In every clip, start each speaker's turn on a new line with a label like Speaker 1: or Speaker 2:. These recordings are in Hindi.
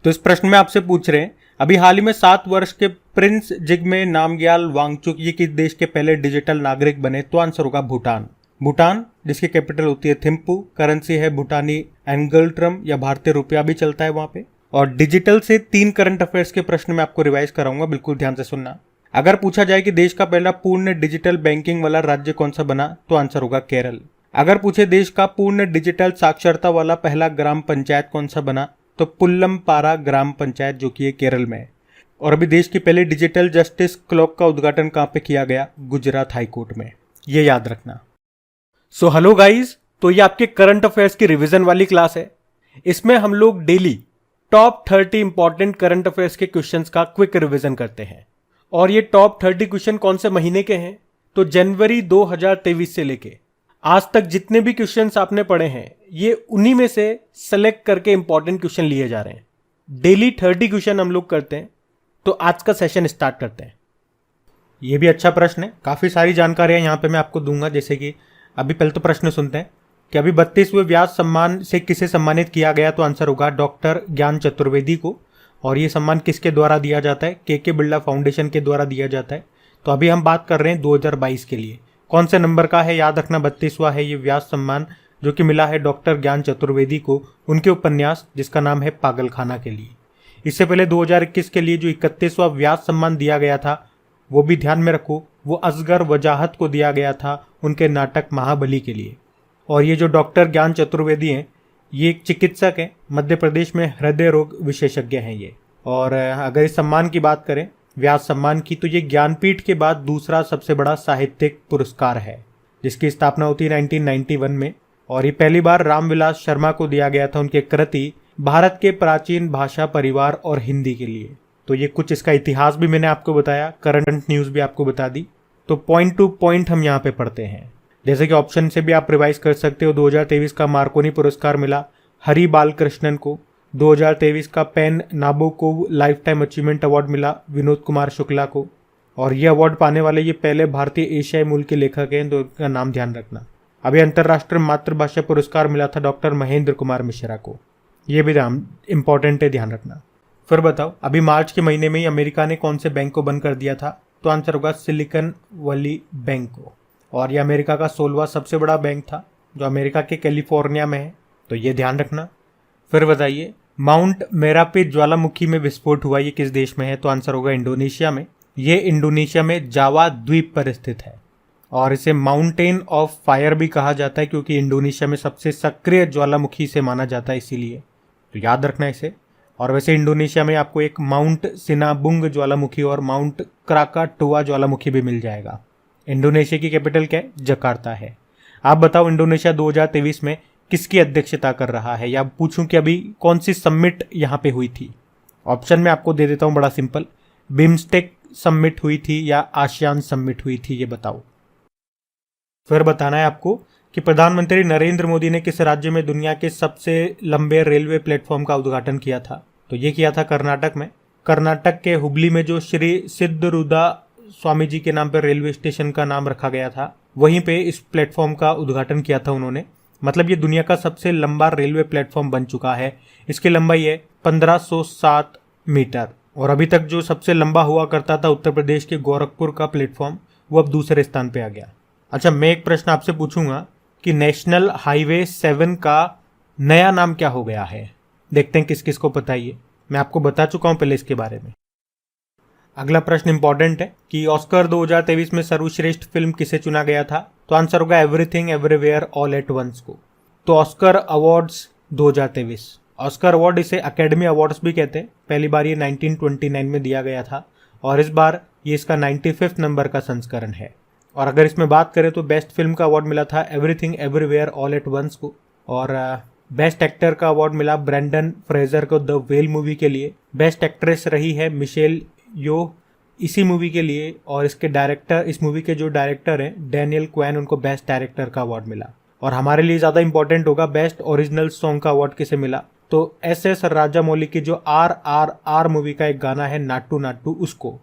Speaker 1: तो इस प्रश्न में आपसे पूछ रहे हैं, अभी हाल ही में 7 वर्ष के प्रिंस जिग्मे नामग्याल वांगचुक ये किस देश के पहले डिजिटल नागरिक बने? तो आंसर होगा भूटान। भूटान जिसकी कैपिटल होती है थिम्पू, करेंसी है भूटानी एंगल्ट्रम या भारतीय रुपया भी चलता है वहां पे। और डिजिटल से 3 करंट अफेयर्स के प्रश्न मैं आपको रिवाइज कराऊंगा, बिल्कुल ध्यान से सुनना। अगर पूछा जाए कि देश का पहला पूर्ण डिजिटल बैंकिंग वाला राज्य कौन सा बना, तो आंसर होगा केरल। अगर पूछे देश का पूर्ण डिजिटल साक्षरता वाला पहला ग्राम पंचायत कौन सा बना, तो पुल्लमपारा ग्राम पंचायत जो कि केरल में है। और अभी देश की पहली डिजिटल जस्टिस क्लॉक का उद्घाटन कहां पे किया गया? गुजरात हाईकोर्ट में। ये याद रखना। सो हेलो गाइस, तो ये आपके करंट अफेयर्स की रिवीजन वाली क्लास है। इसमें हम लोग daily top 30 important current affairs के क्वेश्चंस का क्विक रिवीजन करते हैं। और ये टॉप 30 क्वेश्चन कौन से महीने के हैं? तो जनवरी 2023 से लेके आज तक जितने भी क्वेश्चंस आपने पढ़े हैं, ये उन्हीं में से सेलेक्ट करके इंपॉर्टेंट क्वेश्चन लिए जा रहे हैं। डेली 30 क्वेश्चन हम लोग करते हैं। तो आज का सेशन स्टार्ट करते हैं। ये भी अच्छा प्रश्न है, काफी सारी जानकारियां यहां पे मैं आपको दूंगा। जैसे कि अभी पहले तो प्रश्न सुनते हैं कि अभी 32वें व्यास सम्मान से किसे सम्मानित किया गया? तो आंसर होगा डॉक्टर ज्ञान चतुर्वेदी को। और ये सम्मान किसके द्वारा दिया जाता है? के बिरला फाउंडेशन के द्वारा दिया जाता है। तो अभी हम बात कर रहे हैं 2022 के लिए। कौन से नंबर का है? याद रखना, 32वां है ये व्यास सम्मान, जो कि मिला है डॉक्टर ज्ञान चतुर्वेदी को उनके उपन्यास जिसका नाम है पागलखाना के लिए। इससे पहले 2021 के लिए जो 31वां व्यास सम्मान दिया गया था, वो भी ध्यान में रखो, वो असगर वजाहत को दिया गया था उनके नाटक महाबली के लिए। और ये जो डॉक्टर ज्ञान चतुर्वेदी हैं, ये एक चिकित्सक हैं, मध्य प्रदेश में हृदय रोग विशेषज्ञ हैं ये। और अगर इस सम्मान की बात करें, व्यास सम्मान की, तो ये ज्ञानपीठ के बाद दूसरा सबसे बड़ा साहित्यिक पुरस्कार है, जिसकी स्थापना होती है 1991 में। और ये पहली बार रामविलास शर्मा को दिया गया था उनके कृति भारत के प्राचीन भाषा परिवार और हिंदी के लिए। तो ये कुछ इसका इतिहास भी मैंने आपको बताया, करंट न्यूज भी आपको बता दी। तो पॉइंट टू पॉइंट हम यहाँ पे पढ़ते हैं। जैसे कि ऑप्शन से भी आप रिवाइज कर सकते हो। 2023 का मार्कोनी पुरस्कार मिला हरि बालकृष्णन को। 2023 का PEN Nabokov lifetime achievement award मिला विनोद कुमार शुक्ला को। और ये अवार्ड पाने वाले ये पहले भारतीय एशियाई मूल के लेखक हैं, तो इनका नाम ध्यान रखना। अभी अंतर्राष्ट्रीय मातृभाषा पुरस्कार मिला था डॉक्टर महेंद्र कुमार मिश्रा को। ये भी इंपॉर्टेंट है, ध्यान रखना। फिर बताओ, अभी मार्च के महीने में ही अमेरिका ने कौन से बैंक को बंद कर दिया था? तो आंसर होगा सिलिकॉन वैली बैंक को। और ये अमेरिका का 16वां सबसे बड़ा बैंक था, जो अमेरिका के कैलिफोर्निया में है, तो ये ध्यान रखना। फिर बताइए, माउंट मेरापिट ज्वालामुखी में विस्फोट हुआ, ये किस देश में है? तो आंसर होगा इंडोनेशिया में। ये इंडोनेशिया में जावा द्वीप पर स्थित है। और इसे माउंटेन ऑफ फायर भी कहा जाता है, क्योंकि इंडोनेशिया में सबसे सक्रिय ज्वालामुखी से माना जाता है, इसीलिए। तो याद रखना इसे। और वैसे इंडोनेशिया में आपको एक माउंट सिनाबुंग ज्वालामुखी और माउंट क्राकाटोआ ज्वालामुखी भी मिल जाएगा। इंडोनेशिया की कैपिटल क्या है? जकार्ता है। आप बताओ, इंडोनेशिया 2023 में किसकी अध्यक्षता कर रहा है? या पूछूं कि अभी कौन सी समिट यहाँ पे हुई थी? ऑप्शन में आपको दे देता हूं, बड़ा सिंपल। बिम्स्टेक समिट हुई थी या आसियान समिट हुई थी, ये बताओ। फिर बताना है आपको कि प्रधानमंत्री नरेंद्र मोदी ने किस राज्य में दुनिया के सबसे लंबे रेलवे प्लेटफॉर्म का उद्घाटन किया था? तो ये किया था कर्नाटक में। कर्नाटक के हुबली में जो श्री सिद्धरूदा स्वामी जी के नाम पर रेलवे स्टेशन का नाम रखा गया था, वहीं पे इस प्लेटफॉर्म का उद्घाटन किया था उन्होंने। मतलब ये दुनिया का सबसे लंबा रेलवे प्लेटफॉर्म बन चुका है। इसकी लंबाई है 1507 मीटर। और अभी तक जो सबसे लंबा हुआ करता था उत्तर प्रदेश के गोरखपुर का प्लेटफॉर्म, वो अब दूसरे स्थान पे आ गया। अच्छा, मैं एक प्रश्न आपसे पूछूंगा कि नेशनल हाईवे 7 का नया नाम क्या हो गया है? देखते हैं किस किस को पता ही है। मैं आपको बता चुका हूं पहले इसके बारे में। अगला प्रश्न इंपॉर्टेंट है कि ऑस्कर 2023 में सर्वश्रेष्ठ फिल्म किसे चुना गया था? तो आंसर होगा Everything Everywhere All at Once को। तो ऑस्कर अवार्ड्स 2023, ऑस्कर अवार्ड इसे अकेडमी अवार्ड्स भी कहते हैं। पहली बार ये 1929 में दिया गया था और इस बार ये इसका 95 नंबर का संस्करण है। और अगर इसमें बात करें तो बेस्ट फिल्म का अवार्ड मिला था Everything Everywhere All at Once को। और बेस्ट एक्टर का अवार्ड मिला ब्रेंडन फ्रेजर को द व्हेल मूवी के लिए। बेस्ट एक्ट्रेस रही है मिशेल यो इसी मूवी के लिए। और इसके डायरेक्टर, इस मूवी के जो डायरेक्टर हैं डैनियल क्वैन, उनको बेस्ट डायरेक्टर का अवार्ड मिला। और हमारे लिए ज़्यादा इंपॉर्टेंट होगा बेस्ट ओरिजिनल सॉन्ग का अवार्ड किसे मिला? तो एस राजामौली की जो RRR मूवी का एक गाना है नाटू नाटू, उसको।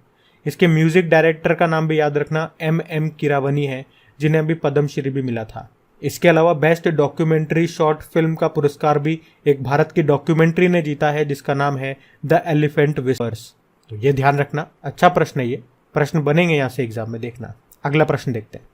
Speaker 1: इसके म्यूजिक डायरेक्टर का नाम भी याद रखना MM किरावनी है, जिन्हें अभी पद्मश्री भी मिला था। इसके अलावा बेस्ट डॉक्यूमेंट्री शॉर्ट फिल्म का पुरस्कार भी एक भारत की डॉक्यूमेंट्री ने जीता है जिसका नाम है द एलिफेंट विस्पर्स। तो ये ध्यान रखना, अच्छा प्रश्न है ये, प्रश्न बनेंगे यहां से एग्जाम में, देखना। अगला प्रश्न देखते हैं।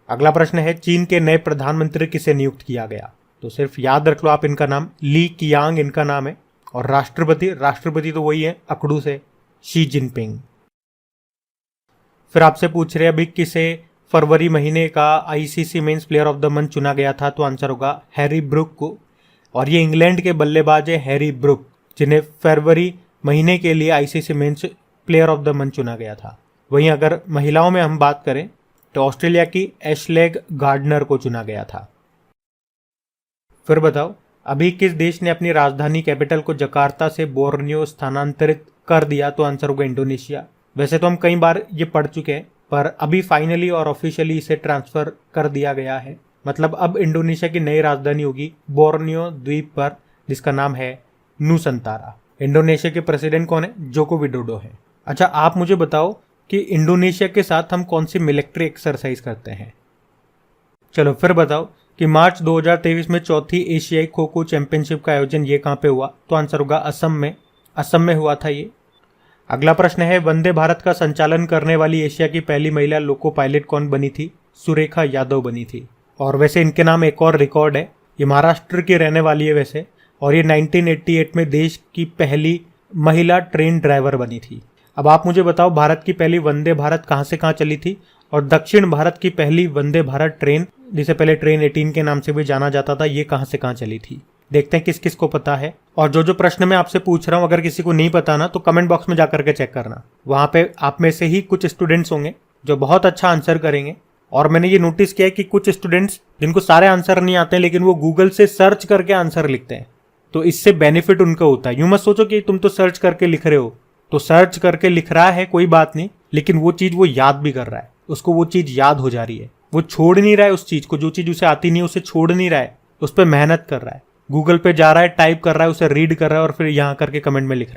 Speaker 1: अगला प्रश्न है चीन के नए प्रधानमंत्री किसे नियुक्त किया गया? तो सिर्फ याद रख लो आप इनका नाम, ली कियांग इनका नाम है। और राष्ट्रपति तो वही है अकड़ू से, शी जिनपिंग। फिर आपसे पूछ रहे अभी किसे फरवरी महीने का ICC men's player of the month चुना गया था? तो आंसर होगा हैरी ब्रुक को। और ये इंग्लैंड के बल्लेबाज है हैरी ब्रुक, जिन्हें फरवरी महीने के लिए ICC men's player of the month चुना गया था। वहीं अगर महिलाओं में हम बात करें तो ऑस्ट्रेलिया की एशलेग गार्डनर को चुना गया था। फिर बताओ अभी किस देश ने अपनी राजधानी कैपिटल को जकार्ता से बोर्नियो स्थानांतरित कर दिया? तो आंसर होगा इंडोनेशिया। वैसे तो हम कई बार ये पढ़ चुके हैं, पर अभी फाइनली और ऑफिशियली इसे ट्रांसफर कर दिया गया है। मतलब अब इंडोनेशिया की नई राजधानी होगी बोर्नियो द्वीप पर, जिसका नाम है नुसंतारा। इंडोनेशिया के प्रेसिडेंट कौन है? जोको विडोडो है। अच्छा, आप मुझे बताओ कि इंडोनेशिया के साथ हम कौन सी मिलिट्री एक्सरसाइज करते हैं? चलो फिर बताओ कि मार्च 2023 में चौथी एशियाई खो खो चैंपियनशिप का आयोजन ये कहाँ पे हुआ? तो आंसर होगा असम में हुआ था ये। अगला प्रश्न है वंदे भारत का संचालन करने वाली एशिया की पहली महिला लोको पायलट कौन बनी थी? सुरेखा यादव बनी थी। और वैसे इनके नाम एक और रिकॉर्ड है, ये महाराष्ट्र की रहने वाली है वैसे, और ये 1988 में देश की पहली महिला ट्रेन ड्राइवर बनी थी। अब आप मुझे बताओ भारत की पहली वंदे भारत कहाँ से कहाँ चली थी? और दक्षिण भारत की पहली वंदे भारत ट्रेन, जिसे पहले ट्रेन 18 के नाम से भी जाना जाता था, ये कहाँ से कहाँ चली थी? देखते हैं किस किस को पता है। और जो प्रश्न मैं आपसे पूछ रहा हूँ अगर किसी को नहीं पता ना तो कमेंट बॉक्स में जाकर के चेक करना, वहां पे आप में से ही कुछ स्टूडेंट्स होंगे जो बहुत अच्छा आंसर करेंगे। और मैंने ये नोटिस किया है कि कुछ स्टूडेंट्स जिनको सारे आंसर नहीं आते हैं लेकिन वो गूगल से सर्च करके आंसर लिखते हैं, तो इससे बेनिफिट उनका होता है। यूं मत सोचो कि तुम तो सर्च करके लिख रहे हो, तो सर्च करके लिख रहा है कोई बात नहीं, लेकिन वो चीज वो याद भी कर रहा है, उसको वो चीज याद हो जा रही है, वो छोड़ नहीं रहा है उस चीज को, जो चीज उसे आती नहीं है उसे छोड़ नहीं रहा है, उस पर मेहनत कर रहा है, गूगल पे जा रहा है, टाइप कर रहा है, उसे रीड कर रहा है और फिर यहाँ करके कमेंट में लिख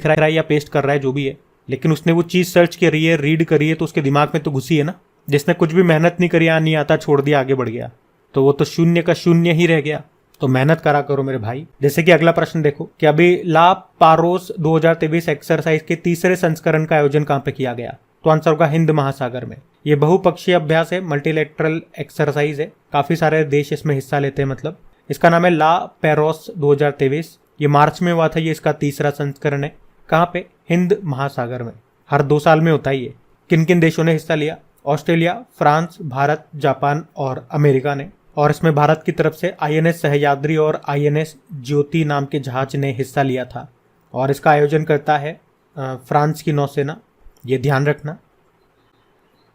Speaker 1: रहा है या पेस्ट कर रहा है, जो भी है, लेकिन उसने वो चीज सर्च करी है, रीड करी है, तो उसके दिमाग में तो घुसी है ना। जिसने कुछ भी मेहनत नहीं करी, नहीं आता, छोड़ दिया, आगे बढ़ गया, तो वो तो शून्य का शून्य ही रह गया। तो मेहनत करा करो मेरे भाई। जैसे कि अगला प्रश्न देखो कि अभी ला पारोस 2023 एक्सरसाइज के तीसरे संस्करण का आयोजन कहाँ पे किया गया? तो आंसर होगा हिंद महासागर में। ये बहुपक्षीय अभ्यास है, मल्टीलैटरल एक्सरसाइज है, काफी सारे देश इसमें हिस्सा लेते हैं। मतलब इसका नाम है ला पेरोस 2023। ये मार्च में हुआ था, ये इसका तीसरा संस्करण है। कहाँ पे? हिंद महासागर में। हर 2 साल में होता है ये। किन किन देशों ने हिस्सा लिया? ऑस्ट्रेलिया, फ्रांस, भारत, जापान और अमेरिका ने। और इसमें भारत की तरफ से आईएनएस सह्याद्री और आईएनएस ज्योति नाम के जहाज ने हिस्सा लिया था। और इसका आयोजन करता है फ्रांस की नौसेना, ये ध्यान रखना।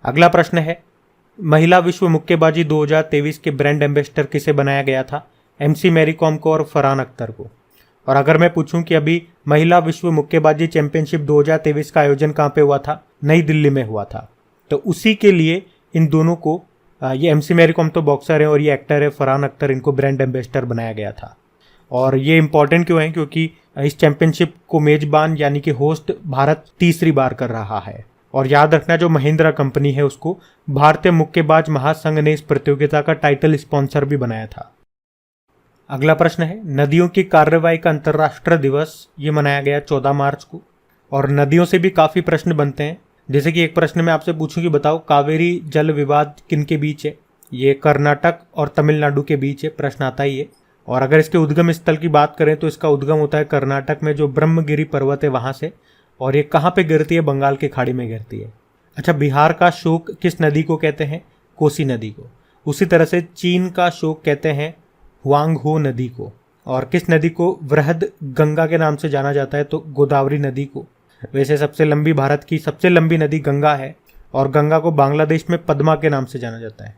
Speaker 1: अगला प्रश्न है महिला विश्व मुक्केबाजी 2023 के ब्रांड एम्बेसडर किसे बनाया गया था? एमसी मैरी कॉम को और फरहान अख्तर को। और अगर मैं पूछूं कि अभी महिला विश्व मुक्केबाजी चैंपियनशिप 2023 का आयोजन कहाँ पे हुआ था? नई दिल्ली में हुआ था। तो उसी के लिए इन दोनों को, ये एमसी मैरी कॉम तो बॉक्सर है और ये एक्टर है फरहान अख्तर, इनको ब्रांड एम्बेसडर बनाया गया था। और ये इंपॉर्टेंट क्यों है? क्योंकि इस चैंपियनशिप को मेजबान यानी कि होस्ट भारत तीसरी बार कर रहा है। और याद रखना जो महिंद्रा कंपनी है उसको भारतीय मुक्केबाज महासंघ ने इस प्रतियोगिता का टाइटल स्पॉन्सर भी बनाया था। अगला प्रश्न है नदियों की कार्रवाई का अंतर्राष्ट्रीय दिवस, ये मनाया गया 14 मार्च को। और नदियों से भी काफी प्रश्न बनते हैं। जैसे कि एक प्रश्न मैं आपसे पूछूं कि बताओ कावेरी जल विवाद किन के बीच है? ये कर्नाटक और तमिलनाडु के बीच है, प्रश्न आता ही है। और अगर इसके उद्गम स्थल की बात करें तो इसका उद्गम होता है कर्नाटक में, जो ब्रह्मगिरी पर्वत है वहां से। और ये कहाँ पे गिरती है? बंगाल की खाड़ी में गिरती है। अच्छा, बिहार का शोक किस नदी को कहते हैं? कोसी नदी को। उसी तरह से चीन का शोक कहते हैं हुआंगहो नदी को। और किस नदी को वृहद गंगा के नाम से जाना जाता है? तो गोदावरी नदी को। वैसे भारत की सबसे लंबी नदी गंगा है और गंगा को बांग्लादेश में पद्मा के नाम से जाना जाता है।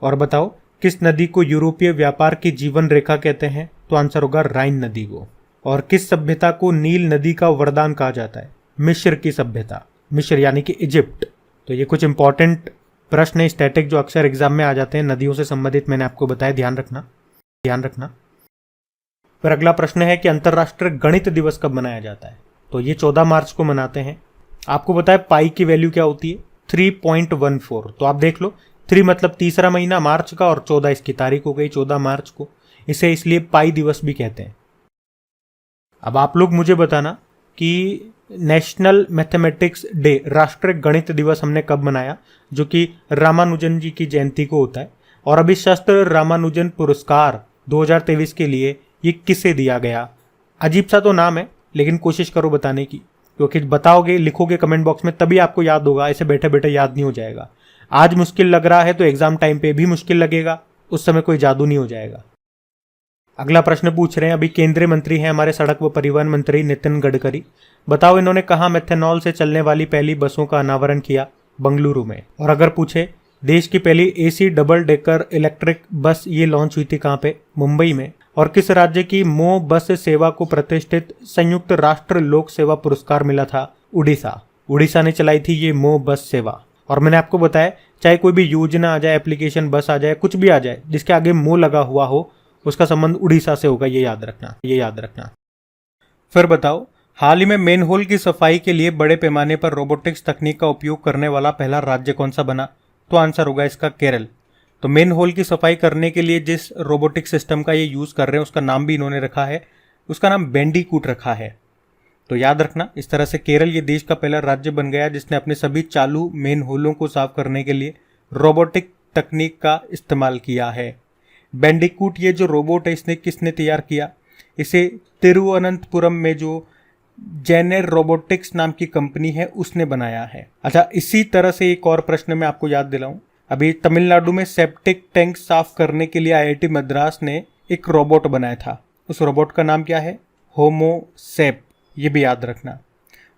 Speaker 1: और बताओ किस नदी को यूरोपीय व्यापार की जीवन रेखा कहते हैं? तो आंसर होगा राइन नदी को। और किस सभ्यता को नील नदी का वरदान कहा जाता है? मिस्र की सभ्यता, मिस्र यानी कि इजिप्ट। तो ये कुछ इंपॉर्टेंट प्रश्न है स्टैटिक जो अक्सर एग्जाम में आ जाते हैं, नदियों से संबंधित मैंने आपको बताया, ध्यान रखना। फिर अगला प्रश्न है कि अंतर्राष्ट्रीय गणित दिवस कब मनाया जाता है? तो ये 14 मार्च को मनाते हैं। आपको पता है पाई की वैल्यू क्या होती है? 3.14। तो आप देख लो 3 मतलब तीसरा महीना मार्च का, और 14 इसकी तारीख हो गई 14 मार्च को। इसे इसलिए पाई दिवस भी कहते हैं। अब आप लोग मुझे बताना कि नेशनल मैथमेटिक्स डे, राष्ट्रीय गणित दिवस हमने कब मनाया, जो कि रामानुजन जी की जयंती को होता है। और अभी शास्त्र रामानुजन पुरस्कार 2023 के लिए ये किसे दिया गया? अजीब सा तो नाम है, लेकिन कोशिश करो बताने की, क्योंकि बताओगे, लिखोगे कमेंट बॉक्स में, तभी आपको याद होगा। ऐसे बैठे बैठे याद नहीं हो जाएगा। आज मुश्किल लग रहा है तो एग्जाम टाइम पे भी मुश्किल लगेगा, उस समय कोई जादू नहीं हो जाएगा। अगला प्रश्न पूछ रहे हैं, अभी केंद्रीय मंत्री हैं हमारे सड़क व परिवहन मंत्री नितिन गडकरी। बताओ इन्होंने कहाँ मेथनॉल से चलने वाली पहली बसों का अनावरण किया? बंगलुरु में। और अगर पूछे देश की पहली AC double decker electric bus ये लॉन्च हुई थी कहाँ पे? मुंबई में। और किस राज्य की मो बस सेवा को प्रतिष्ठित संयुक्त राष्ट्र लोक सेवा पुरस्कार मिला था? उड़ीसा। उड़ीसा ने चलाई थी ये मो बस सेवा। और मैंने आपको बताया, चाहे कोई भी योजना आ जाए, एप्लीकेशन, बस आ जाए, कुछ भी आ जाए, जिसके आगे मो लगा हुआ हो, उसका संबंध उड़ीसा से होगा। ये याद रखना। फिर बताओ, हाल ही में मेन होल की सफाई के लिए बड़े पैमाने पर रोबोटिक्स तकनीक का उपयोग करने वाला पहला राज्य कौन सा बना? तो आंसर होगा इसका केरल। तो मेन होल की सफाई करने के लिए जिस रोबोटिक सिस्टम का ये यूज कर रहे हैं, उसका नाम भी इन्होंने रखा है, उसका नाम बैंडिकूट रखा है। तो याद रखना, इस तरह से केरल ये देश का पहला राज्य बन गया जिसने अपने सभी चालू मेन होलों को साफ करने के लिए रोबोटिक तकनीक का इस्तेमाल किया है। बैंडिकूट ये जो रोबोट है, इसने किसने तैयार किया? इसे तिरुवनंतपुरम में जो जेनेर रोबोटिक्स नाम की कंपनी है उसने बनाया है। अच्छा, इसी तरह से एक और प्रश्न मैं आपको याद दिलाऊं, अभी तमिलनाडु में सेप्टिक टैंक साफ करने के लिए आईआईटी मद्रास ने एक रोबोट बनाया था। उस रोबोट का नाम क्या है? होमोसेप। ये भी याद रखना।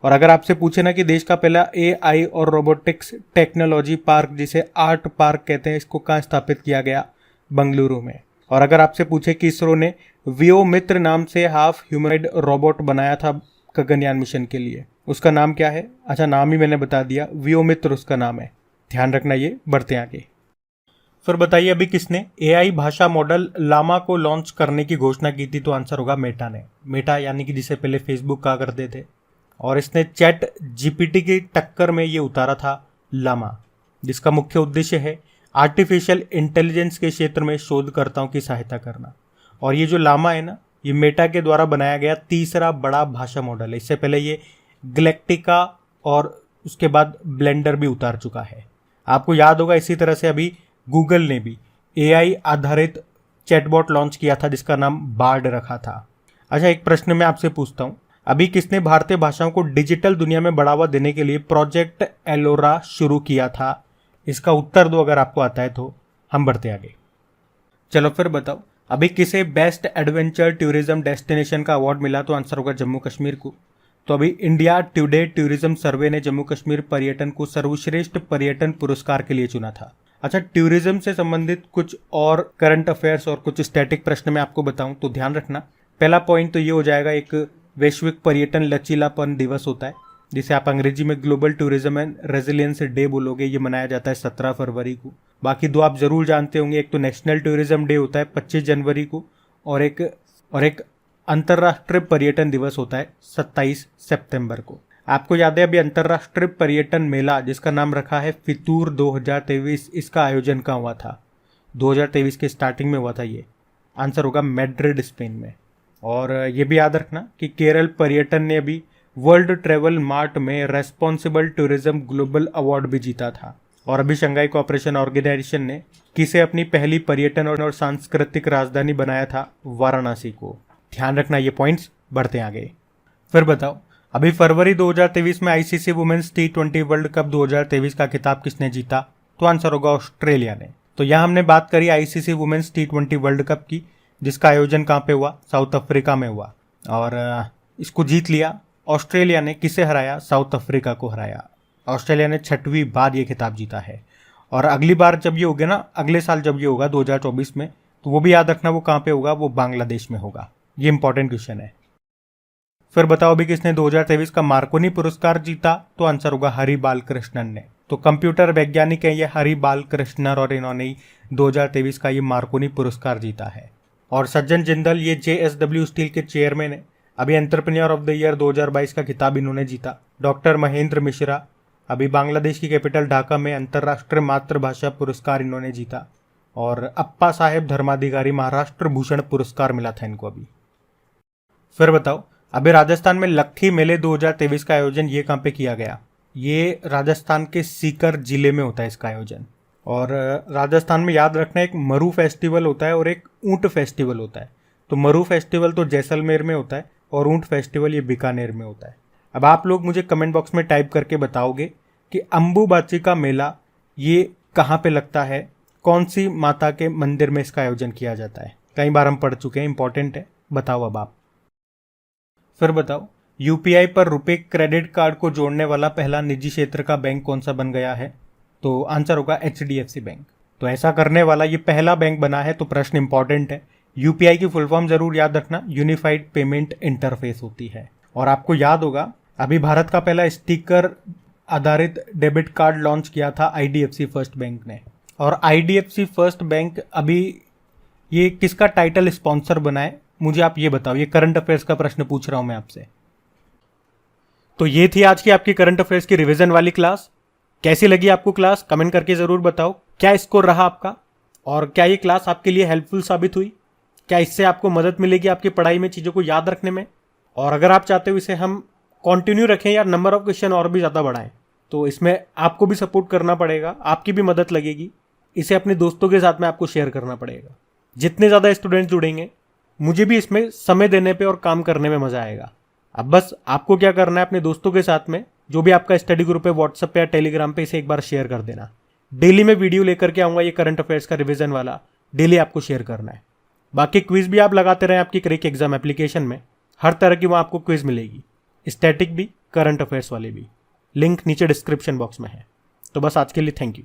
Speaker 1: और अगर आपसे पूछे ना कि देश का पहला एआई और रोबोटिक्स टेक्नोलॉजी पार्क, जिसे आर्ट पार्क कहते हैं, इसको कहाँ स्थापित किया गया? बंगलुरु में। और अगर आपसे पूछे कि इसरो ने वियोमित्र नाम से हाफ ह्यूमनॉइड रोबोट बनाया था गगनयान मिशन के लिए, उसका नाम क्या है? अच्छा, नाम ही मैंने बता दिया, वियोमित्र उसका नाम है। ध्यान रखना ये। बढ़ते आगे। फिर बताइए, अभी किसने एआई भाषा मॉडल लामा को लॉन्च करने की घोषणा की थी? तो आंसर होगा मेटा ने। मेटा यानी कि जिसे पहले फेसबुक कहा करते थे, और इसने चैट जीपीटी की टक्कर में ये उतारा था लामा, जिसका मुख्य उद्देश्य है आर्टिफिशियल इंटेलिजेंस के क्षेत्र में शोधकर्ताओं की सहायता करना। और ये जो लामा है ना, ये मेटा के द्वारा बनाया गया तीसरा बड़ा भाषा मॉडल है। इससे पहले ये गैलेक्टिका और उसके बाद ब्लेंडर भी उतार चुका है। आपको याद होगा, इसी तरह से अभी गूगल ने भी एआई आधारित चैटबॉट लॉन्च किया था जिसका नाम बार्ड रखा था। अच्छा, एक प्रश्न मैं आपसे पूछता हूँ, अभी किसने भारतीय भाषाओं को डिजिटल दुनिया में बढ़ावा देने के लिए प्रोजेक्ट एलोरा शुरू किया था? इसका उत्तर दो अगर आपको आता है तो। हम बढ़ते आगे। चलो फिर बताओ, अभी किसे बेस्ट एडवेंचर टूरिज्म डेस्टिनेशन का अवार्ड मिला? तो आंसर होगा जम्मू कश्मीर को। तो अभी इंडिया टुडे टूरिज्म सर्वे ने जम्मू कश्मीर पर्यटन को सर्वश्रेष्ठ पर्यटन पुरस्कार के लिए चुना था। अच्छा, टूरिज्म से संबंधित कुछ और करंट अफेयर्स और कुछ स्टैटिक प्रश्न मैं आपको बताऊं तो ध्यान रखना। पहला पॉइंट तो ये हो जाएगा, एक वैश्विक पर्यटन लचीलापन दिवस होता है, जिसे आप अंग्रेजी में global tourism and resilience day बोलोगे। ये मनाया जाता है 17 फरवरी को। बाकी दो आप जरूर जानते होंगे, एक तो नेशनल टूरिज्म डे होता है 25 जनवरी को, और एक अंतर्राष्ट्रीय पर्यटन दिवस होता है 27 सितंबर को। आपको याद है, अभी अंतर्राष्ट्रीय पर्यटन मेला जिसका नाम रखा है फितूर 2023, इसका आयोजन कहाँ हुआ था? 2023 के स्टार्टिंग में हुआ था। ये आंसर होगा मैड्रिड, स्पेन में। और ये भी याद रखना कि केरल पर्यटन ने अभी वर्ल्ड ट्रेवल मार्ट में रेस्पॉन्सिबल टूरिज्म ग्लोबल अवार्ड भी जीता था। और अभी शंघाई कोऑपरेशन ऑर्गेनाइजेशन ने किसे अपनी पहली पर्यटन और सांस्कृतिक राजधानी बनाया था? वाराणसी को। ध्यान रखना ये पॉइंट्स। बढ़ते आगे। फिर बताओ, अभी फरवरी 2023 में ICC women's T20 world cup 2023 का खिताब किसने जीता? तो आंसर होगा ऑस्ट्रेलिया ने। तो यहाँ हमने बात करी ICC women's T20 world cup की, जिसका आयोजन कहाँ पे हुआ? साउथ अफ्रीका में हुआ। और इसको जीत लिया ऑस्ट्रेलिया ने। किसे हराया? साउथ अफ्रीका को हराया। ऑस्ट्रेलिया ने 6वीं बार ये खिताब जीता है। और अगली बार जब ये होगा ना, अगले साल जब ये होगा 2024 में, तो वो भी याद रखना वो कहाँ पे होगा? वो बांग्लादेश में होगा। ये इंपॉर्टेंट क्वेश्चन है। फिर बताओ, अभी किसने 2023 का मार्कोनी पुरस्कार जीता? तो आंसर होगा हरि बालकृष्णन ने। तो कंप्यूटर वैज्ञानिक है ये हरि बालकृष्णन, और इन्होंने 2023 का ये मार्कोनी पुरस्कार जीता है। और सज्जन जिंदल ये JSW स्टील के चेयरमैन है। अभी एंटरप्रेन्योर ऑफ द ईयर 2022 का खिताब इन्होंने जीता। डॉक्टर महेंद्र मिश्रा अभी बांग्लादेश की कैपिटल ढाका में अंतर्राष्ट्रीय मातृभाषा पुरस्कार इन्होंने जीता। और अप्पा साहेब धर्माधिकारी महाराष्ट्र भूषण पुरस्कार मिला था इनको अभी। फिर बताओ, अभी राजस्थान में लक्खी मेले 2023 का आयोजन ये कहाँ पे किया गया? ये राजस्थान के सीकर जिले में होता है इसका आयोजन। और राजस्थान में याद रखना, एक मरु फेस्टिवल होता है और एक ऊंट फेस्टिवल होता है। तो मरु फेस्टिवल तो जैसलमेर में होता है और ऊंट फेस्टिवल ये बीकानेर में होता है। अब आप लोग मुझे कमेंट बॉक्स में टाइप करके बताओगे कि अंबुबाची का मेला ये कहाँ पे लगता है, कौन सी माता के मंदिर में इसका आयोजन किया जाता है। कई बार हम पढ़ चुके हैं, इंपॉर्टेंट है, बताओ अब आप। फिर बताओ, यूपीआई पर रुपए क्रेडिट कार्ड को जोड़ने वाला पहला निजी क्षेत्र का बैंक कौन सा बन गया है? तो आंसर होगा एचडीएफसी बैंक। तो ऐसा करने वाला ये पहला बैंक बना है। तो प्रश्न इंपॉर्टेंट है, यूपीआई की फुल फॉर्म जरूर याद रखना, यूनिफाइड पेमेंट इंटरफेस होती है। और आपको याद होगा, अभी भारत का पहला स्टिकर आधारित डेबिट कार्ड लॉन्च किया था आईडीएफसी फर्स्ट बैंक ने। और आईडीएफसी फर्स्ट बैंक अभी ये किसका टाइटल स्पॉन्सर बना है, मुझे आप ये बताओ। ये करंट अफेयर्स का प्रश्न पूछ रहा हूं मैं आपसे। तो ये थी आज की आपकी करंट अफेयर्स की रिवीजन वाली क्लास। कैसी लगी आपको क्लास, कमेंट करके जरूर बताओ। क्या स्कोर रहा आपका, और क्या ये क्लास आपके लिए हेल्पफुल साबित हुई? क्या इससे आपको मदद मिलेगी आपकी पढ़ाई में चीज़ों को याद रखने में? और अगर आप चाहते हो इसे हम कंटिन्यू रखें या नंबर ऑफ क्वेश्चन और भी ज़्यादा बढ़ाएं, तो इसमें आपको भी सपोर्ट करना पड़ेगा, आपकी भी मदद लगेगी। इसे अपने दोस्तों के साथ में आपको शेयर करना पड़ेगा। जितने ज़्यादा स्टूडेंट्स जुड़ेंगे, मुझे भी इसमें समय देने पे और काम करने में मज़ा आएगा। अब बस आपको क्या करना है, अपने दोस्तों के साथ में जो भी आपका स्टडी ग्रुप है व्हाट्सएप पे या टेलीग्राम पे, इसे एक बार शेयर कर देना। डेली में वीडियो लेकर के आऊँगा ये करंट अफेयर्स का रिवीजन वाला, डेली आपको शेयर करना है। बाकी क्विज भी आप लगाते रहें आपकी क्रिक एग्जाम एप्लीकेशन में, हर तरह की वहाँ आपको क्विज मिलेगी, स्टैटिक भी, करंट अफेयर्स वाले भी। लिंक नीचे डिस्क्रिप्शन बॉक्स में है। तो बस आज के लिए थैंक यू।